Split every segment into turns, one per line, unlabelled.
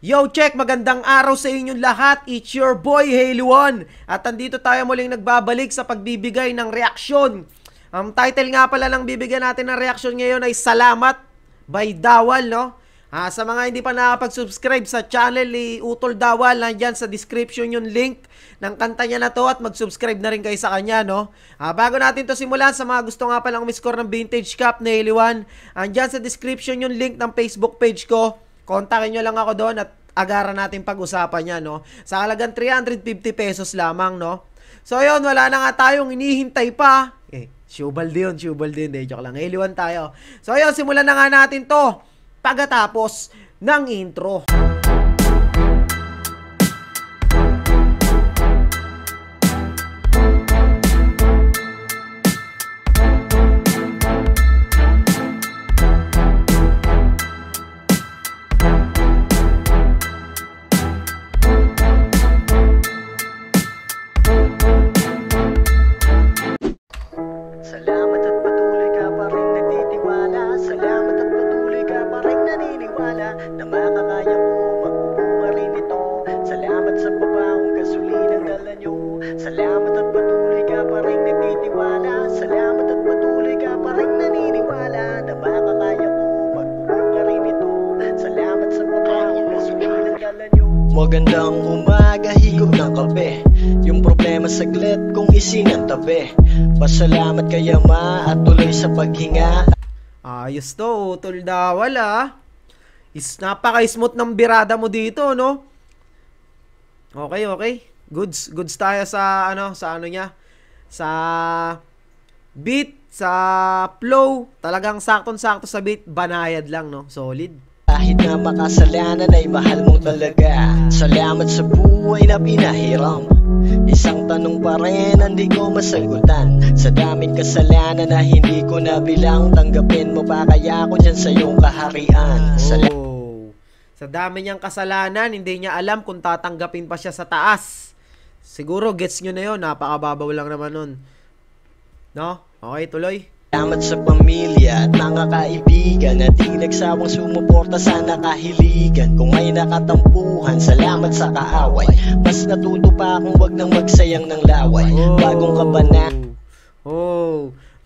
Yo, check! Magandang araw sa inyong lahat. It's your boy, Haley1. At andito tayo muling nagbabalik sa pagbibigay ng reaksyon. Ang title nga pala ng bibigyan natin ng reaksyon ngayon ay Salamat by Dawal, no? Sa mga hindi pa nakapag-subscribe sa channel ni Utol Dawal, nandyan sa description yung link ng kanta niya na to at mag-subscribe na rin kayo sa kanya, no? Bago natin to simulan, sa mga gusto nga palang umiscore ng vintage cap na Haley1, andyan sa description yung link ng Facebook page ko. Kontakin nyo lang ako doon at agaran natin pag-usapan niya, no? Sa halagang 350 pesos lamang, no? So, yun, wala na nga tayong inihintay pa. Syubaldi yun, joke lang. Haley1 tayo. So, yun, simulan na nga natin to pagkatapos ng intro.
Salamat at patuloy ka pa rin nagtitiwala. Salamat at patuloy ka pa rin naniniwala na makakaya ko, magbubuka rin ito. Salamat sa pabaong gasolinang dala nyo. Salamat at patuloy ka pa rin nagtitiwala. Salamat at patuloy ka pa rin naniniwala na makakaya ko, magbubuka rin ito. Salamat sa pabaong gasolinang dala nyo. Magandang umaga, higop ng kape. Yung problema saglit kung isinantabi. Pasalamat kaya ma at tuloy sa paghinga.
Ayos to, Utol Dawal napaka-smooth ng birada mo dito, no? Okay. Goods tayo sa ano niya. Sa beat, sa flow. Talagang saktong-sakto sa beat, banayad lang, no? Solid.
Kahit na makasalanan ay mahal mo talaga. Salamat sa buhay na pinahiram. Isang tanong pa rin hindi ko masagutan. Sa daming kasalanan na hindi ko nabilang, tanggapin mo pa kaya ako dyan sa iyong kaharian.
Sa dami niyang kasalanan, hindi niya alam kung tatanggapin pa siya sa taas. Siguro gets nyo na yun, napakababaw lang naman nun, no? Okay, tuloy.
Salamat sa pamilya at mga kaibigan na di nagsawang sumuporta sa nakahiligan. Kung may nakatampuhan, salamat sa kaaway. Mas natuto pa akong wag nang magsayang ng laway. Bagong kabana.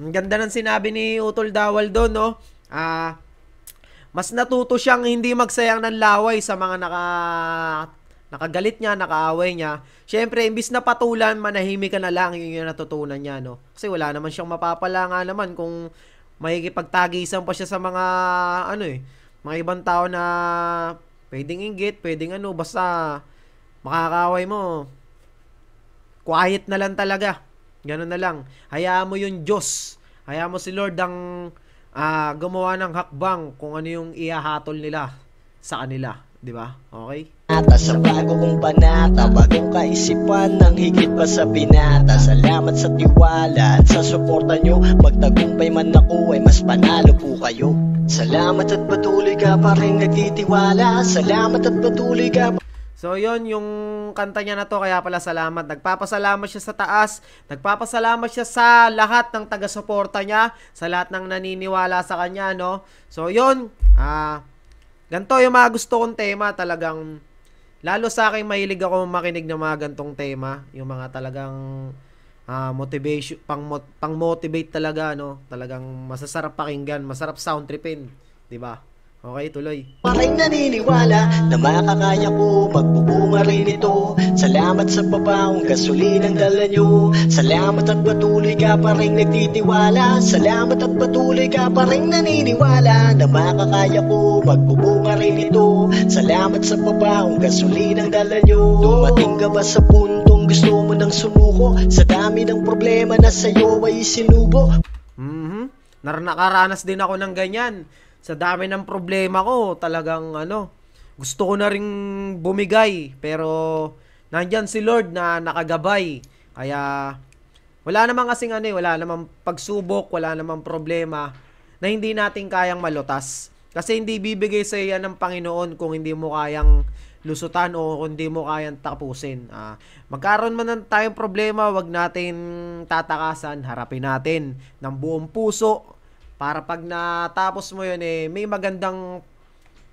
Ang ganda ng sinabi ni Utol Dawal doon, no? Mas natuto siyang hindi magsayang ng laway sa mga nakagalit niya, nakaaway niya. Siyempre, imbis na patulan, manahimik ka na lang, yun yung natutunan niya, no? Kasi wala naman siyang mapapala nga naman kung makikipagtagisan pa siya sa mga, mga ibang tao na pwedeng inggit, pwedeng basta makakaway mo. Quiet na lang talaga. Ganun na lang. Hayaan mo yung Diyos. Hayaan mo si Lord ang gumawa ng hakbang kung ano yung ihahatol nila sa kanila. Diba? Okay?
Sa bago kong panata, bagong kaisipan ng higit pa sa binata. Salamat sa tiwala at sa suporta nyo. Magtagumpay man ako ay mas panalo po kayo. Salamat at patuloy ka pa rin nagtitiwala. Salamat at patuloy ka pa.
So yon yung kanta niya na to, kaya pala salamat. Nagpapasalamat siya sa taas, nagpapasalamat siya sa lahat ng taga-suporta niya, sa lahat ng naniniwala sa kanya, no? So yon, ganito yung mga gusto kong tema, talagang lalo sa akin mahilig ako makinig ng mga gantong tema, yung mga talagang motivation, pang-motivate talaga, no? Talagang masasarap pakinggan, masarap sound tripin, 'di ba? Okay, tuloy.
Parang naniniwala na makakaya ko, magbubunga rin ito. Salamat sa pabaong gasolinang dala nyo. Salamat at patuloy ka pa rin nagtitiwala. Salamat at patuloy ka pa rin naniniwala na makakaya ko, magbubunga rin ito. Salamat sa pabaong gasolinang dala nyo. Dumating ka ba sa puntong gusto mo nang sumuko? Sa dami ng problema na sa'yo ay sinubo.
Nakaranas din ako ng ganyan. Sa dami ng problema ko, talagang gusto ko na ring bumigay, pero nandyan si Lord na nakagabay. Kaya wala namang kasing wala namang pagsubok, wala namang problema na hindi natin kayang malutas. Kasi hindi bibigay sa iyo ng Panginoon kung hindi mo kayang lusutan o kung hindi mo kayang tapusin. Magkaroon man tayong problema, wag natin tatakasan, harapin natin ng buong puso. Para pag natapos mo yun, may magandang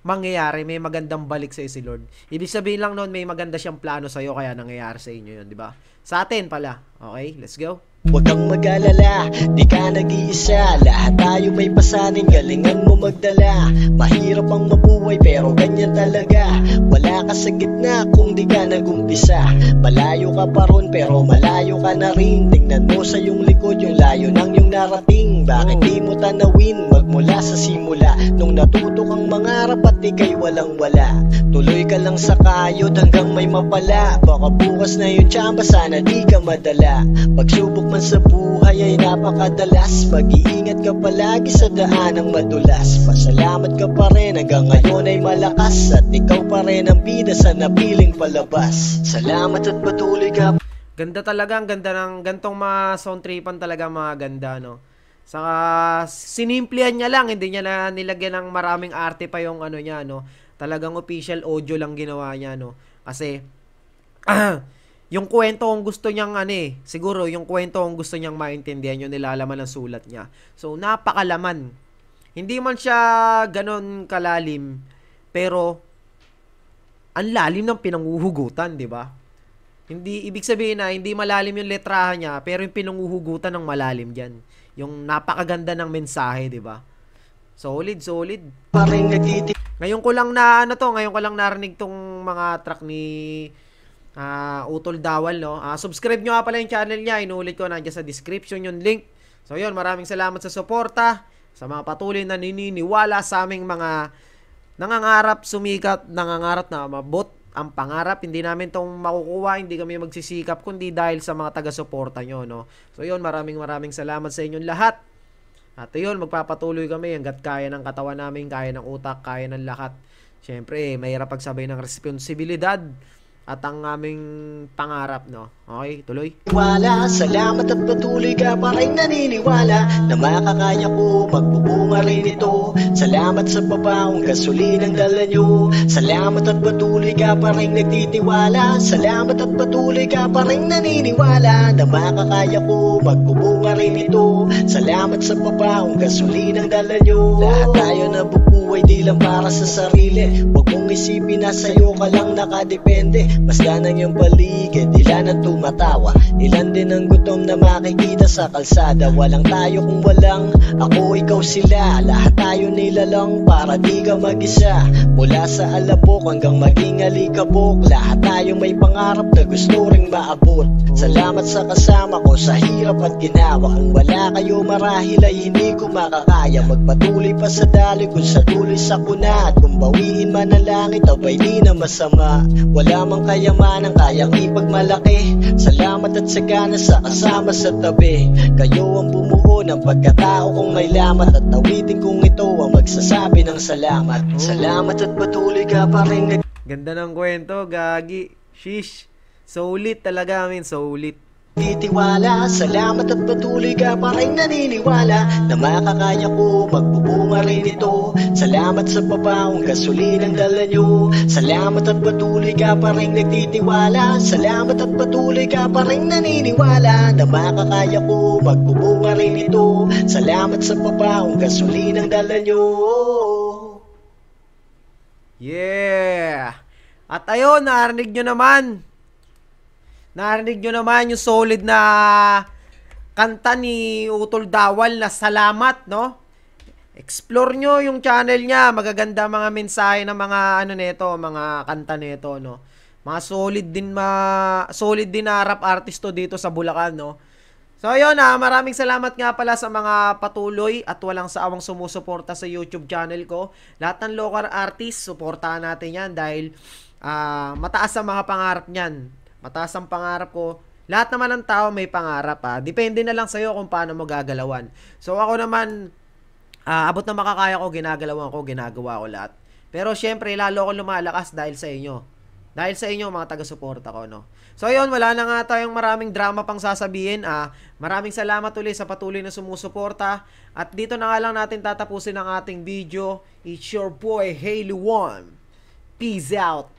mangyayari, may magandang balik sa'yo si Lord. Ibig sabihin lang noon, may maganda siyang plano sa'yo, kaya nangyayari sa inyo yun, di ba? Sa atin pala. Okay, let's go.
Huwag kang mag-alala, di ka nag-iisa. Lahat tayo may pasanin, galingan mo magdala. Mahirap ang mabuhay pero ganyan talaga. Wala ka sa gitna kung di ka nag-umpisa. Malayo ka pa ron pero malayo ka na rin. Tingnan mo sa iyong likod yung layo ng iyong narating. Bakit di mo tanawin magmula sa simula? Nung natuto kang mangarap at ika'y walang wala. Tuloy ka lang sa kayod hanggang may mapala. Baka bukas na yung tsamba, sana di ka madala. Pagsubok man sa buhay ay napakadalas. Mag-iingat ka palagi sa daanang madulas. Pasalamat ka pa rin hanggang ngayon ay malakas. At ikaw pa rin ang bida sa napiling palabas. Salamat at patuloy ka.
Ganda talaga, ang ganda ng gantong mga sound tripan talaga, mga ganda, no? Saka sinimplihan niya lang, hindi niya na nilagyan ng maraming arte pa yung ano niya, no? Talagang official audio lang ginawa niya, no? Kasi yung kwento kung gusto niyang siguro yung kwento kung gusto niyang maintindihan, yung nilalaman ng sulat niya. So napakalaman. Hindi man siya ganon kalalim, pero ang lalim ng pinanguhugutan, 'di ba? Hindi ibig sabihin na hindi malalim yung letrahan niya, pero yung pinanguhugutan ng malalim diyan. Yung napakaganda ng mensahe, 'di ba? Solid, solid. Ngayon ko lang narinig tong mga track ni Utol Dawal, no? Subscribe nyo nga pala yung channel niya. Inuulit ko, nandiyan sa description yung link. So yun, maraming salamat sa suporta, sa mga patuloy na nininiwala sa aming mga nangangarap, sumikat, nangangarap na mabot ang pangarap. Hindi namin tong makukuha, hindi kami magsisikap, kundi dahil sa mga taga-suporta nyo, no? So yun, maraming salamat sa inyong lahat. At yun, magpapatuloy kami hanggat kaya ng katawan namin, kaya ng utak, kaya ng lahat. Siyempre, mahirap pagsabay ng responsibilidad at ang aming pangarap, no? Okay, tuloy.
Wala, salamat at patuloy ka pa rin naniniwala na makakaya ko, magbubunga rin ito. Salamat sa babaong gasolinang dala nyo. Salamat at patuloy ka pa rin nagtitiwala. Salamat at patuloy ka pa rin naniniwala na makakaya ko, magbubunga rin ito. Salamat sa babaong gasolinang dala nyo. Lahat tayo nabubuhay di lang para sa sarili. Huwag mong isipin na sa'yo ka lang nakadepende. Basta ng iyong paligid, ilan ang tumatawa, ilan din ang gutom na makikita sa kalsada. Walang tayo kung walang ako, ikaw, sila. Lahat tayo nilalang para di ka mag-isa. Mula sa alabok hanggang maging alikabok, lahat tayo may pangarap na gusto ring maabot. Salamat sa kasama ko sa hirap at ginawa. Kung wala kayo marahil ay hindi ko makakaya. Magpatuloy pa sa daloy kung sa tuloy sa kuna. At kung bawiin man ang langit, abay di na masama. Wala mang kayamanan kayang ipagmalaki. Salamat at sagana sa kasama sa tabi. Kayo ang bumuo ng pagkatao kong may lamat. At awitin kong ito ang magsasabi ng salamat. Salamat at patuloy ka pa rin.
Ganda ng kwento, gagi. Shish. Solid talaga, solid.
Titiwala, salamat at patuloy ka pa rin naniniwala na makakaya ko, magbubunga rin ito. Salamat sa babaong gasolinang dala nyo. Salamat at patuloy ka pa rin nagtitiwala. Salamat at patuloy ka pa rin naniniwala na makakaya ko, magbubunga rin ito. Salamat sa babaong gasolinang dala nyo.
Yeah! At ayun, narinig nyo naman yung solid na kanta ni Utol Dawal na Salamat, no? Explore nyo yung channel niya. Magaganda mga mensahe ng mga mga kanta nito, no? Mga solid din na rap artist to dito sa Bulacan, no? So ayun, maraming salamat nga pala sa mga patuloy at walang saawang sumusuporta sa YouTube channel ko. Lahat ng local artist, suportahan natin yan dahil mataas ang mga pangarap niyan. Mataas ang pangarap ko. Lahat naman ng tao may pangarap, Depende na lang sa'yo kung paano mo gagalawan. So ako naman, abot na makakaya ko, ginagawa ko lahat. Pero syempre, lalo ako lumalakas dahil sa inyo. Dahil sa inyo, mga taga-suporta ko, no? So ayun, wala na nga tayong maraming drama pang sasabihin. Maraming salamat ulit sa patuloy na sumusuporta. At dito na nga lang natin tatapusin ang ating video. It's your boy, Haley One. Peace out.